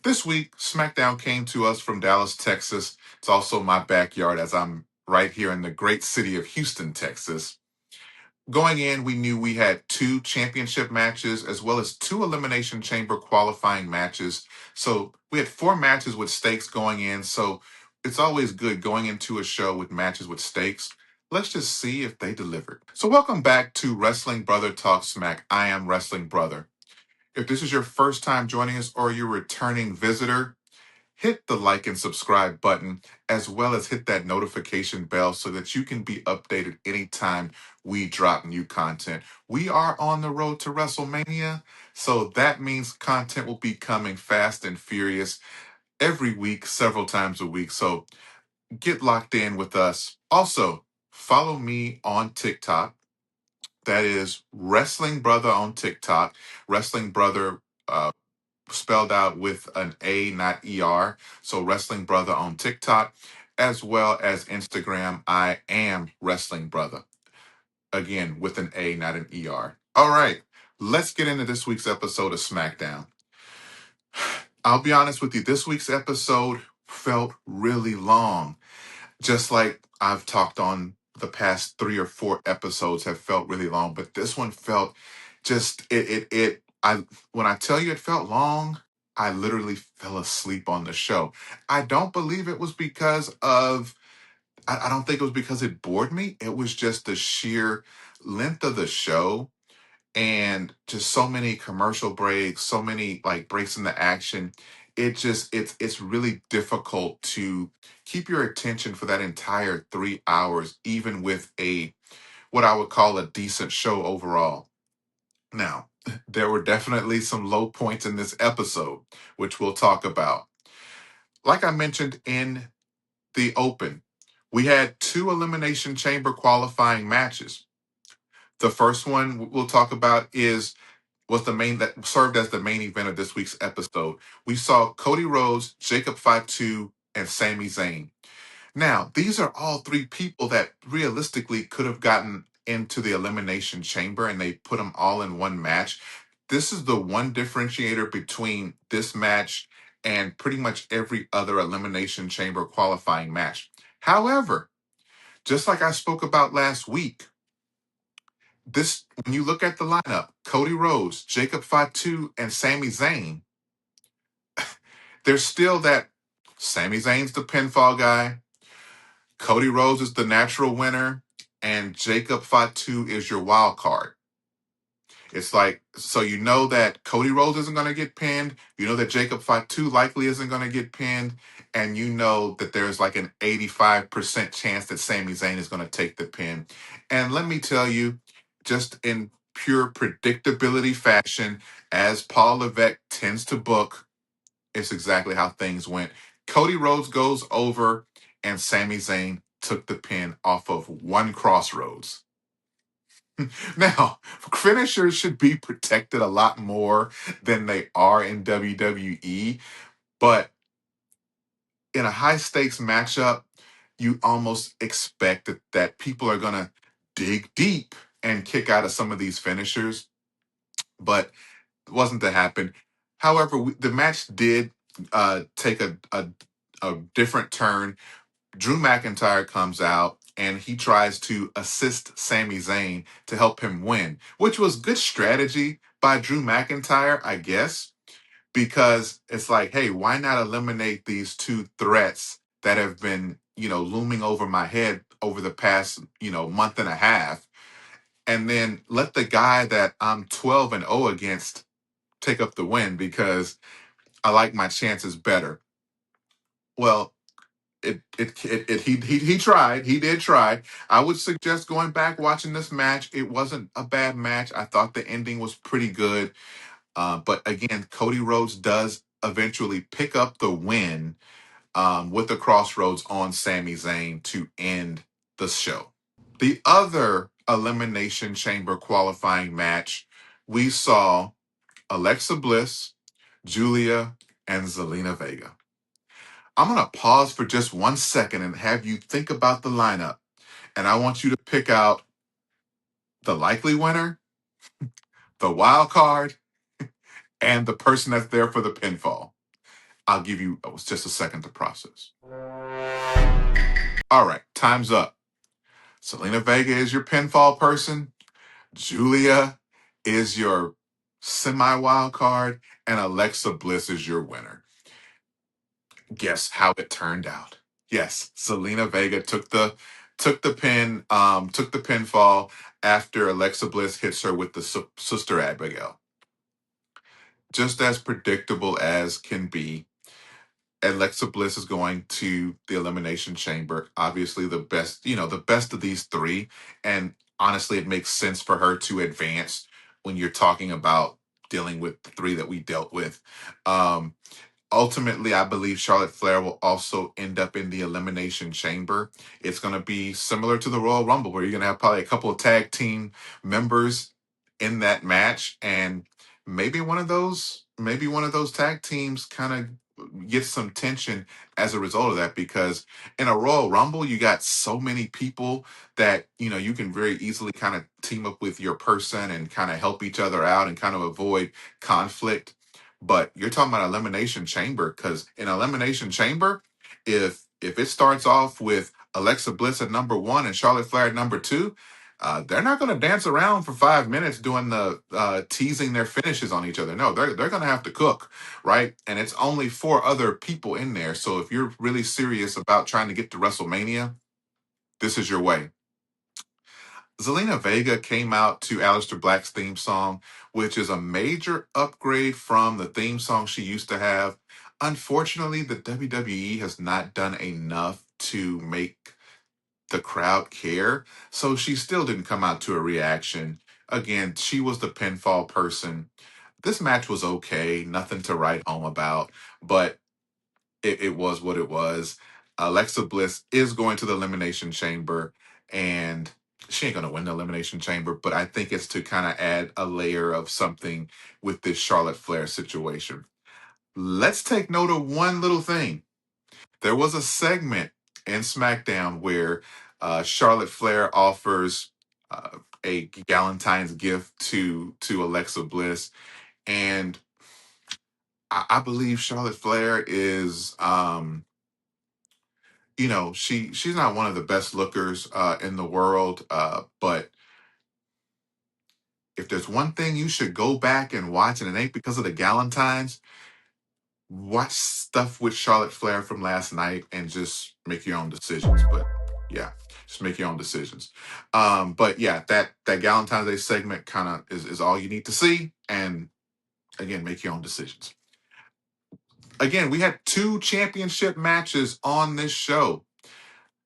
This week, SmackDown came to us from Dallas, Texas. It's also my backyard as I'm right here in the great city of Houston, Texas. Going in, we knew we had two championship matches as well as two Elimination Chamber qualifying matches. So we had four matches with stakes going in. So it's always good going into a show with matches with stakes. Let's just see if they delivered. So welcome back to Wrestling Brotha Talks Smack. I am Wrestling Brother. If this is your first time joining us or you're a returning visitor, hit the like and subscribe button, as well as hit that notification bell so that you can be updated anytime we drop new content. We are on the road to WrestleMania, so that means content will be coming fast and furious every week, several times a week. So get locked in with us. Also, follow me on TikTok. That is Wrestling Brotha on TikTok. Wrestling Brother spelled out with an A, not ER. So Wrestling Brotha on TikTok, as well as Instagram. I am Wrestling Brotha. Again, with an A, not an ER. All right, let's get into this week's episode of SmackDown. I'll be honest with you, this week's episode felt really long. Just like I've talked on the past 3 or 4 episodes have felt really long, but this one felt just I when I tell you it felt long, I literally fell asleep on the show. I don't believe it was because of I don't think it was because it bored me. It was just the sheer length of the show and just so many commercial breaks, so many like breaks in the action. It's really difficult to keep your attention for that entire 3 hours, even with a what I would call a decent show overall. Now, there were definitely some low points in this episode, which we'll talk about. Like I mentioned in the open, we had two Elimination Chamber qualifying matches. The first one we'll talk about was the main that served as the main event of this week's episode. We saw Cody Rhodes, Jacob Fatu, and Sami Zayn. Now, these are all three people that realistically could have gotten into the Elimination Chamber and they put them all in one match. This is the one differentiator between this match and pretty much every other Elimination Chamber qualifying match. However, just like I spoke about last week, this when you look at the lineup, Cody Rhodes, Jacob Fatu, and Sami Zayn, there's still that Sami Zayn's the pinfall guy, Cody Rhodes is the natural winner, and Jacob Fatu is your wild card. It's like, so you know that Cody Rhodes isn't going to get pinned, you know that Jacob Fatu likely isn't going to get pinned, and you know that there's like an 85% chance that Sami Zayn is going to take the pin. And let me tell you, just in pure predictability fashion, as Paul Levesque tends to book, it's exactly how things went. Cody Rhodes goes over, and Sami Zayn took the pin off of one crossroads. Now, finishers should be protected a lot more than they are in WWE, but in a high stakes matchup, you almost expect that people are going to dig deep and kick out of some of these finishers, but it wasn't to happen. However, the match did take a different turn. Drew McIntyre comes out and he tries to assist Sami Zayn to help him win, which was good strategy by Drew McIntyre, I guess, because it's like, hey, why not eliminate these two threats that have been, looming over my head over the past, month and a half, and then let the guy that I'm 12-0 against take up the win because I like my chances better. Well, he tried. He did try. I would suggest going back watching this match. It wasn't a bad match. I thought the ending was pretty good. But again, Cody Rhodes does eventually pick up the win with the crossroads on Sami Zayn to end the show. The other Elimination Chamber qualifying match, we saw Alexa Bliss, Julia, and Zelina Vega. I'm going to pause for just 1 second and have you think about the lineup. And I want you to pick out the likely winner, the wild card, and the person that's there for the pinfall. I'll give you just a second to process. All right, time's up. Zelina Vega is your pinfall person. Julia is your semi-wild card. And Alexa Bliss is your winner. Guess how it turned out. Yes, Zelina Vega took the pinfall after Alexa Bliss hits her with the Sister Abigail. Just as predictable as can be, Alexa Bliss is going to the Elimination Chamber. Obviously, the best of these three. And honestly, it makes sense for her to advance when you're talking about dealing with the three that we dealt with. Um, Ultimately, I believe Charlotte Flair will also end up in the Elimination Chamber. It's going to be similar to the Royal Rumble, where you're going to have probably a couple of tag team members in that match, and maybe one of those tag teams kind of gets some tension as a result of that. Because in a Royal Rumble, you got so many people that you can very easily kind of team up with your person and kind of help each other out and kind of avoid conflict. But you're talking about Elimination Chamber, because in Elimination Chamber, if it starts off with Alexa Bliss at number one and Charlotte Flair at number two, they're not going to dance around for 5 minutes doing the teasing their finishes on each other. No, they're going to have to cook, right? And it's only four other people in there. So if you're really serious about trying to get to WrestleMania, this is your way. Zelina Vega came out to Aleister Black's theme song, which is a major upgrade from the theme song she used to have. Unfortunately, the WWE has not done enough to make the crowd care, so she still didn't come out to a reaction. Again, she was the pinfall person. This match was okay, nothing to write home about, but it was what it was. Alexa Bliss is going to the Elimination Chamber, and she ain't going to win the Elimination Chamber, but I think it's to kind of add a layer of something with this Charlotte Flair situation. Let's take note of one little thing. There was a segment in SmackDown where Charlotte Flair offers a Galentine's gift to Alexa Bliss, and I believe Charlotte Flair is she's not one of the best lookers in the world, but if there's one thing you should go back and watch, and it ain't because of the Galentines, watch stuff with Charlotte Flair from last night and just make your own decisions. But yeah, just make your own decisions. But yeah, that Galentine's Day segment kind of is all you need to see, and again, make your own decisions. Again, we had 2 championship matches on this show.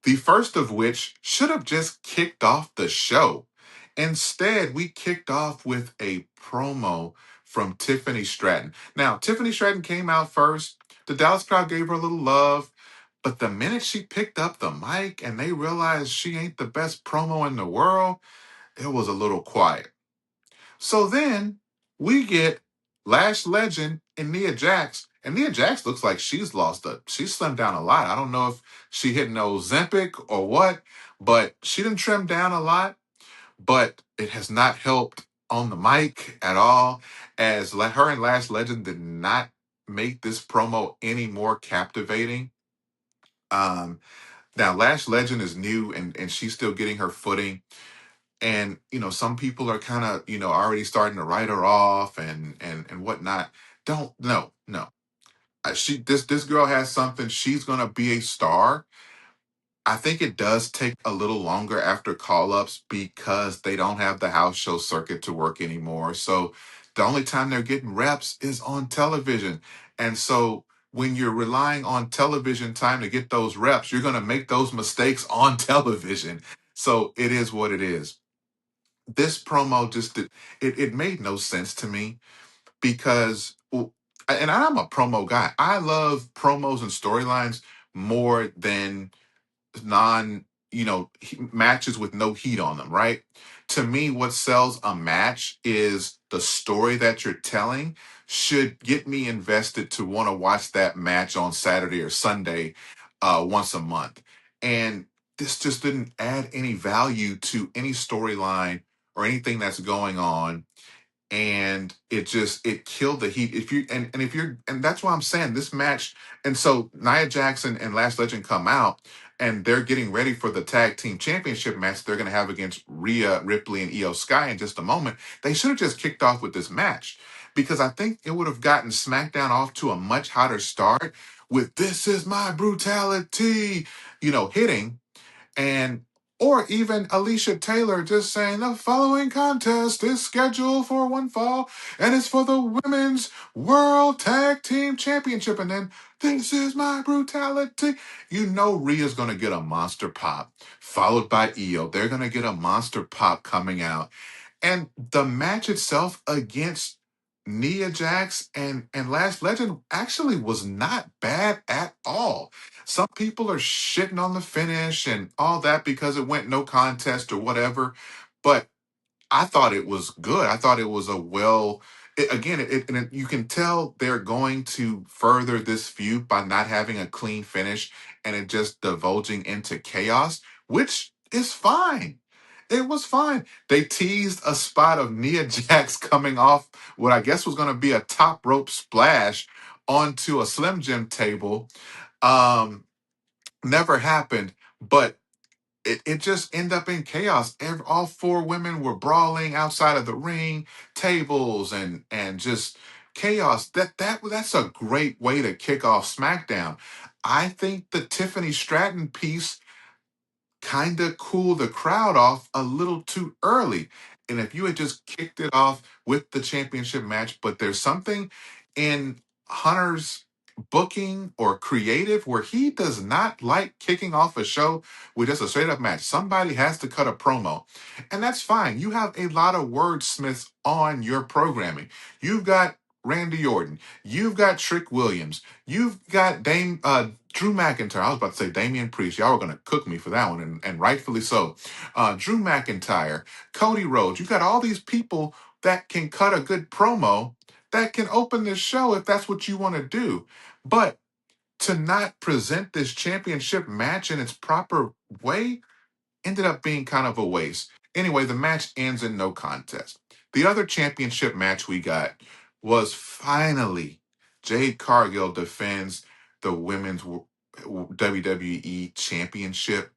The first of which should have just kicked off the show. Instead, we kicked off with a promo from Tiffany Stratton. Now, Tiffany Stratton came out first. The Dallas crowd gave her a little love. But the minute she picked up the mic and they realized she ain't the best promo in the world, it was a little quiet. So then we get Lash Legend and Nia Jax. And Nia Jax looks like she's slimmed down a lot. I don't know if she hit no Ozempic or what, but she didn't trim down a lot. But it has not helped on the mic at all, as her and Lash Legend did not make this promo any more captivating. Now Lash Legend is new and she's still getting her footing. And some people are kind of already starting to write her off and whatnot. Don't no. This girl has something. She's gonna be a star. I think it does take a little longer after call-ups because they don't have the house show circuit to work anymore. So the only time they're getting reps is on television. And so when you're relying on television time to get those reps, you're going to make those mistakes on television. So it is what it is. This promo it made no sense to me because, and I'm a promo guy. I love promos and storylines more than matches with no heat on them, right? To me, what sells a match is the story that you're telling should get me invested to want to watch that match on Saturday or Sunday once a month. And this just didn't add any value to any storyline or anything that's going on. and it killed the heat. If you and if you're and that's why I'm saying this match. And so Nia Jackson and Last Legend come out, and they're getting ready for the tag team championship match they're going to have against Rhea Ripley and Io Sky in just a moment. They should have just kicked off with this match, because I think it would have gotten SmackDown off to a much hotter start with "This is my brutality," hitting, and or even Alicia Taylor just saying the following contest is scheduled for one fall and it's for the Women's World Tag Team Championship, and then "This is my brutality." Rhea's gonna get a monster pop, followed by Io. They're gonna get a monster pop coming out. And the match itself against Nia Jax and Last Legend actually was not bad at all. Some people are shitting on the finish and all that because it went no contest or whatever, but I thought it was good. I thought it was a you can tell they're going to further this feud by not having a clean finish and it just divulging into chaos, which is fine. It was fine. They teased a spot of Nia Jax coming off what I guess was going to be a top rope splash onto a Slim Jim table. Um, Never happened, but it just ended up in chaos. All four women were brawling outside of the ring, tables, and just chaos. That's a great way to kick off SmackDown. I think the Tiffany Stratton piece kind of cool the crowd off a little too early. And if you had just kicked it off with the championship match, but there's something in Hunter's booking or creative where he does not like kicking off a show with just a straight up match. Somebody has to cut a promo. And that's fine. You have a lot of wordsmiths on your programming. You've got Randy Orton. You've got Trick Williams. You've got Drew McIntyre. I was about to say Damian Priest. Y'all were going to cook me for that one, and rightfully so. Drew McIntyre, Cody Rhodes. You got all these people that can cut a good promo that can open this show if that's what you want to do. But to not present this championship match in its proper way ended up being kind of a waste. Anyway, the match ends in no contest. The other championship match we got was finally Jade Cargill defends the women's WWE Championship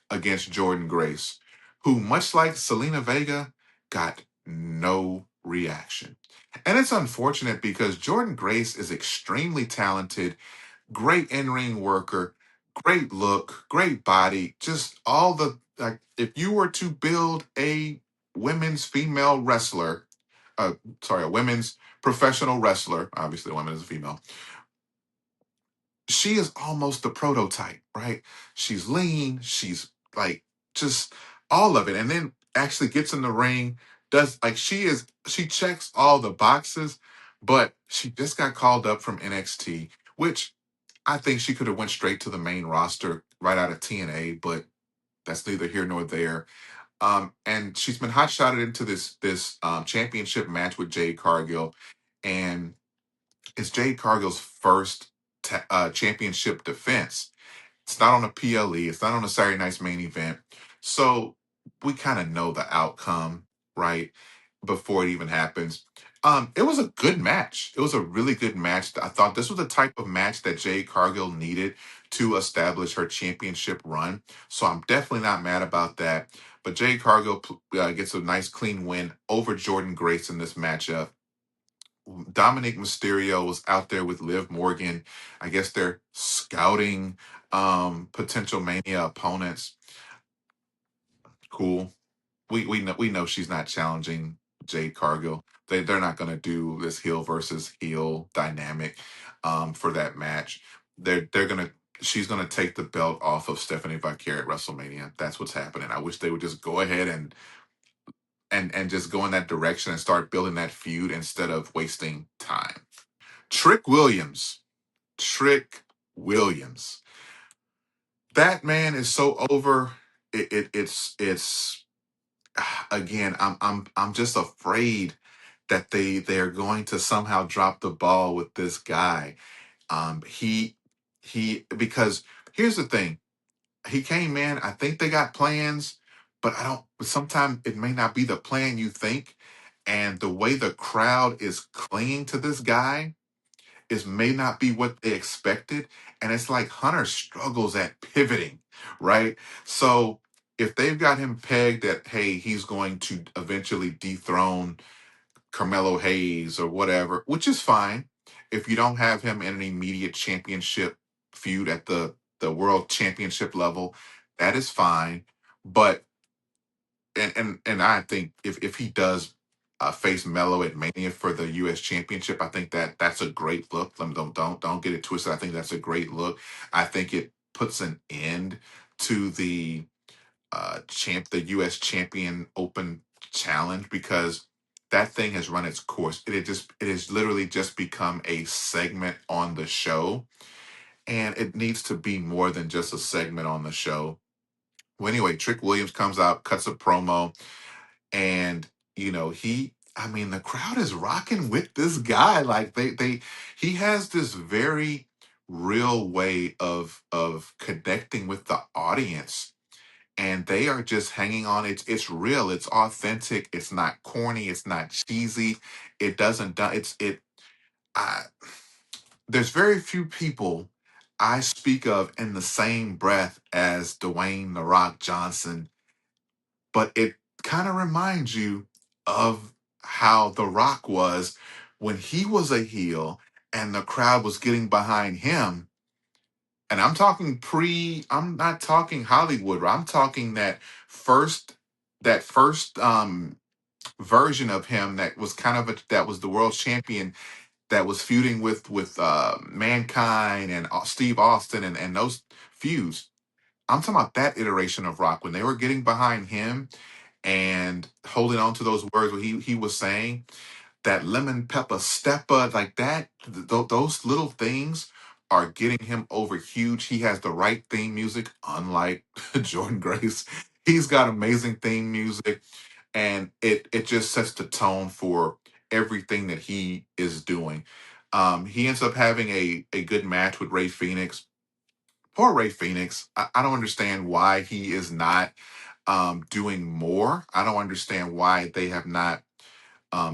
against Jordan Grace, who, much like Selena Vega, got no reaction. And it's unfortunate because Jordan Grace is extremely talented, great in-ring worker, great look, great body, just all the like. If you were to build a women's female wrestler, a women's professional wrestler, obviously the woman is a female, she is almost the prototype, right? She's lean, she's like just all of it, and then actually gets in the ring, does like she checks all the boxes, but she just got called up from NXT, which I think she could have went straight to the main roster right out of TNA, but that's neither here nor there. And she's been hot shotted into this championship match with Jade Cargill, and it's Jade Cargill's first championship defense. It's not on a PLE. It's not on a Saturday Night's Main Event. So we kind of know the outcome, right? Before it even happens. It was a good match. It was a really good match. I thought this was the type of match that Jade Cargill needed to establish her championship run. So I'm definitely not mad about that. But Jade Cargill gets a nice clean win over Jordan Grace in this matchup. Dominic Mysterio was out there with Liv Morgan. I guess they're scouting potential Mania opponents. Cool. We know she's not challenging Jade Cargill. They're not going to do this heel versus heel dynamic for that match. They're gonna She's gonna take the belt off of Stephanie Vaquer at WrestleMania. That's what's happening. I wish they would just go ahead and just go in that direction and start building that feud instead of wasting time. Trick Williams. Trick Williams. That man is so over. It's again. I'm just afraid that they're going to somehow drop the ball with this guy. He because here's the thing. He came in. I think they got plans, but I don't. Sometimes it may not be the plan you think. And the way the crowd is clinging to this guy is may not be what they expected. And it's like Hunter struggles at pivoting, right? So if they've got him pegged that, hey, he's going to eventually dethrone Carmelo Hayes or whatever, which is fine. If you don't have him in an immediate championship feud at the world championship level, that is fine. But and I think if he does face Melo at Mania for the U.S. Championship, I think that's a great look. Don't get it twisted. I think that's a great look. I think it puts an end to the U.S. Champion Open Challenge, because that thing has run its course. It has literally just become a segment on the show, and it needs to be more than just a segment on the show. Well, anyway, Trick Williams comes out, cuts a promo, and I mean, the crowd is rocking with this guy. Like he has this very real way of connecting with the audience, and they are just hanging on. It's real, it's authentic, it's not corny, it's not cheesy. It doesn't do- it's it I There's very few people I speak of in the same breath as Dwayne The Rock Johnson, but it kind of reminds you of how The Rock was when he was a heel and the crowd was getting behind him. And I'm not talking Hollywood, I'm talking that first version of him that was that was the world champion, that was feuding with Mankind and Steve Austin, and those feuds. I'm talking about that iteration of Rock when they were getting behind him and holding on to those words where he was saying that lemon pepper stepper, like that. Those little things are getting him over huge. He has the right theme music, unlike Jordan Grace. He's got amazing theme music, and it just sets the tone for everything that he is doing. He ends up having a good match with Ray Phoenix. Poor Ray Phoenix. I don't understand why he is not doing more. I don't understand why they have not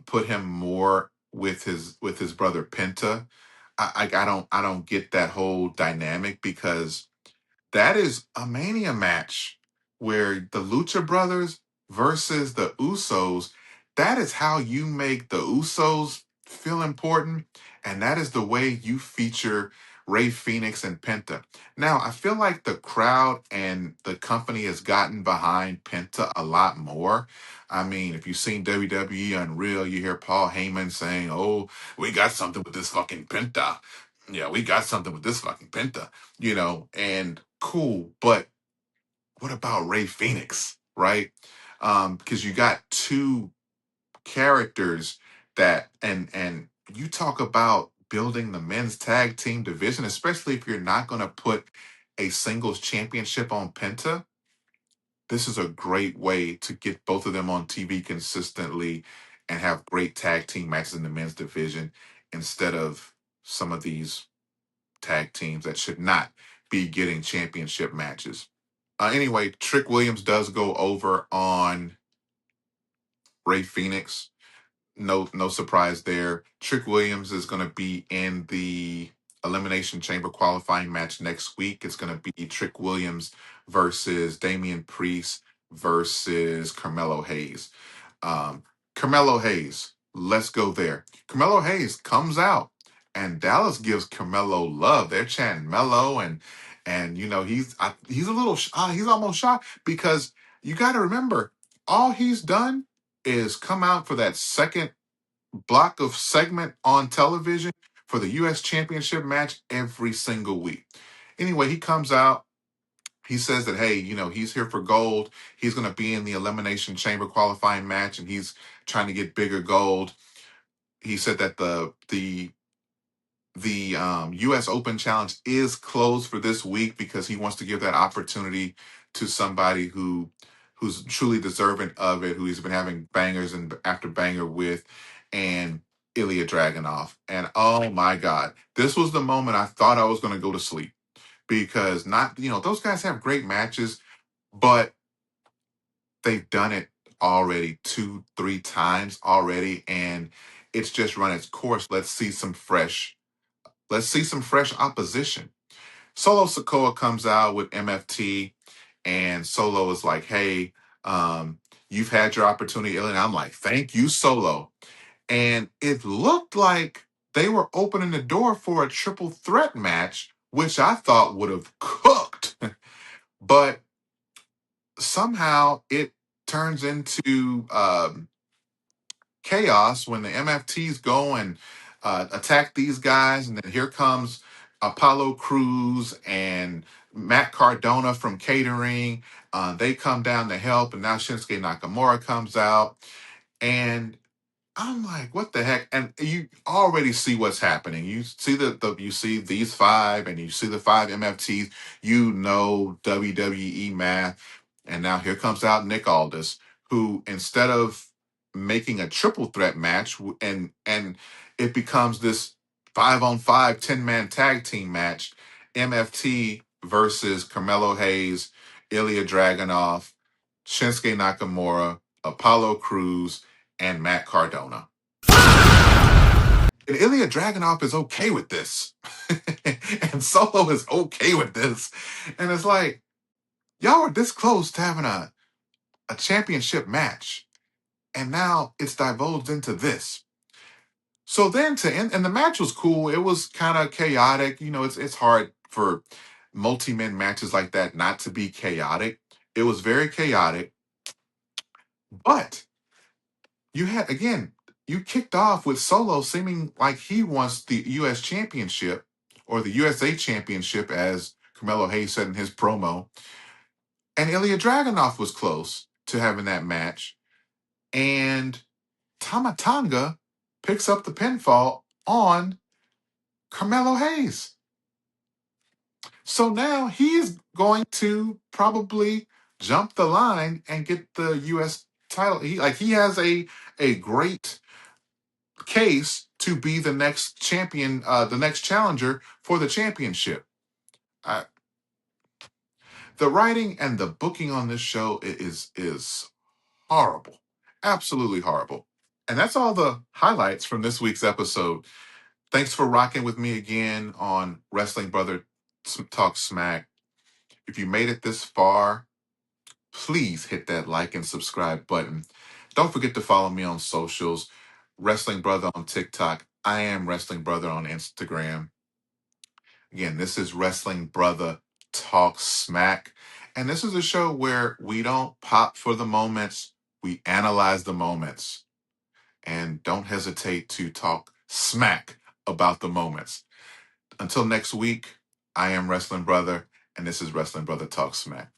put him more with his brother Penta. I don't get that whole dynamic, because that is a Mania match where the Lucha Brothers versus the Usos. That is how you make the Usos feel important, and that is the way you feature Ray Phoenix and Penta. Now, I feel like the crowd and the company has gotten behind Penta a lot more. I mean, if you've seen WWE Unreal, you hear Paul Heyman saying, "Oh, we got something with this fucking Penta. Yeah, we got something with this fucking Penta." And cool. But what about Ray Phoenix, right? Because you got two characters and you talk about building the men's tag team division, especially if you're not going to put a singles championship on Penta. This is a great way to get both of them on TV consistently and have great tag team matches in the men's division, instead of some of these tag teams that should not be getting championship matches. Anyway, Trick Williams does go over on Ray Phoenix. No surprise there. Trick Williams is going to be in the Elimination Chamber qualifying match next week. It's going to be Trick Williams versus Damian Priest versus Carmelo Hayes. Um, Carmelo Hayes, let's go there. Carmelo Hayes comes out, and Dallas gives Carmelo love. They're chanting Mello, and he's a little he's almost shocked, because you got to remember, all he's done is come out for that second block of segment on television for the U.S. Championship match every single week. Anyway, he comes out. He says that, hey, he's here for gold. He's going to be in the Elimination Chamber qualifying match, and he's trying to get bigger gold. He said that the U.S. Open Challenge is closed for this week, because he wants to give that opportunity to somebody who's truly deserving of it, who he's been having bangers and after banger with, and Ilya Dragunov. And oh my God, this was the moment I thought I was going to go to sleep, because not those guys have great matches, but they've done it already 2-3 times already, and it's just run its course. Let's see some fresh opposition. Solo Sikoa comes out with MFT, and Solo is like, hey, you've had your opportunity, and I'm like, thank you, Solo. And it looked like they were opening the door for a triple threat match, which I thought would have cooked. But somehow it turns into chaos when the MFTs go and attack these guys. And then here comes Apollo Crews and Matt Cardona from catering. They come down to help, and now Shinsuke Nakamura comes out. And I'm like, what the heck? And you already see what's happening. You see you see these five, and you see the five MFTs. You know WWE math, and now here comes out Nick Aldis, who instead of making a triple threat match, and it becomes this 5-on-5 10-man tag team match, MFT versus Carmelo Hayes, Ilya Dragunov, Shinsuke Nakamura, Apollo Crews, and Matt Cardona. And Ilya Dragunov is okay with this. And Solo is okay with this. And it's like, y'all are this close to having a championship match. And now it's divulged into this. So then to end, and the match was cool. It was kind of chaotic. You know, it's hard for multi-men matches like that not to be chaotic. It was very chaotic. But you kicked off with Solo seeming like he wants the U.S. Championship, or the USA Championship, as Carmelo Hayes said in his promo. And Ilya Dragunov was close to having that match. And Tama Tonga picks up the pinfall on Carmelo Hayes. So now he is going to probably jump the line and get the U.S. title. He has a great case to be the next champion, the next challenger for the championship. The writing and the booking on this show is horrible, absolutely horrible. And that's all the highlights from this week's episode. Thanks for rocking with me again on Wrestling Brotha Talks Smack. If you made it this far, please hit that like and subscribe button. Don't forget to follow me on socials. Wrestling Brotha on TikTok. I am Wrestling Brotha on Instagram. Again, this is Wrestling Brotha Talks Smack. And this is a show where we don't pop for the moments, we analyze the moments. And don't hesitate to talk smack about the moments. Until next week, I am Wrestling Brotha, and this is Wrestling Brotha Talks Smack.